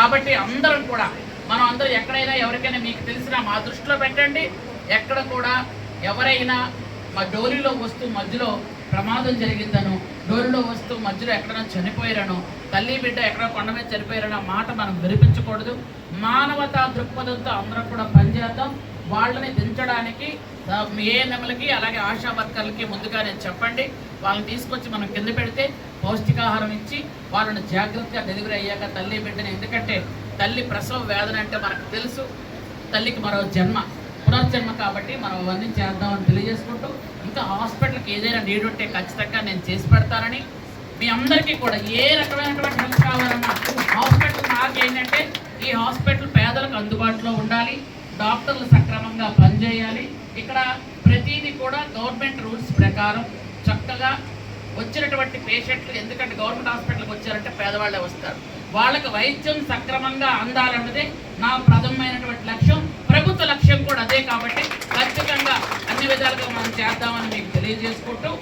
కాబట్టి అందరం కూడా మనం అందరూ ఎక్కడైనా ఎవరికైనా మీకు తెలిసినా మా దృష్టిలో పెట్టండి. ఎక్కడ కూడా ఎవరైనా మా డోలీలో వస్తూ మధ్యలో ప్రమాదం జరిగిందనో, డోలీలో వస్తూ మధ్యలో ఎక్కడైనా చనిపోయారనో, తల్లి బిడ్డ ఎక్కడో కొండ మీద చనిపోయారనో మాట మనం వినిపించకూడదు. మానవతా దృక్పథంతో అందరం కూడా పనిచేద్దాం. వాళ్ళని దించడానికి ఏఎన్ఎంలకి అలాగే ఆశా వర్కర్లకి ముందుగానే చెప్పండి. వాళ్ళని తీసుకొచ్చి మనం కింద పెడితే పౌష్టికాహారం ఇచ్చి వాళ్ళని జాగ్రత్తగా డెలివరీ అయ్యాక తల్లి బిడ్డని, ఎందుకంటే తల్లి ప్రసవ వేదన అంటే మనకు తెలుసు, తల్లికి మరో జన్మ పునర్జన్మ, కాబట్టి మనం అవన్నీ చేద్దామని తెలియజేసుకుంటూ, ఇంకా హాస్పిటల్కి ఏదైనా నీడ్ ఉంటే ఖచ్చితంగా నేను చేసి పెడతానని మీ అందరికీ కూడా ఏ రకమైనటువంటి హెల్ప్ కావాలన్నా హాస్పిటల్ నాకు ఏంటంటే ఈ హాస్పిటల్ పేదలకు అందుబాటులో ఉండాలి, డాక్టర్లు సక్రమంగా పనిచేయాలి. ఇక్కడ ప్రతిదీ కూడా గవర్నమెంట్ రూల్స్ ప్రకారం చక్కగా వచ్చినటువంటి పేషెంట్లు, ఎందుకంటే గవర్నమెంట్ హాస్పిటల్కి వచ్చారంటే పేదవాళ్ళే వస్తారు, వాళ్ళకి వైద్యం సక్రమంగా అందాలన్నదే నా ప్రథమమైనటువంటి లక్ష్యం. ప్రభుత్వ లక్ష్యం కూడా అదే. కాబట్టి ఖచ్చితంగా అన్ని విధాలుగా మనం చేద్దామని మీకు తెలియజేసుకుంటూ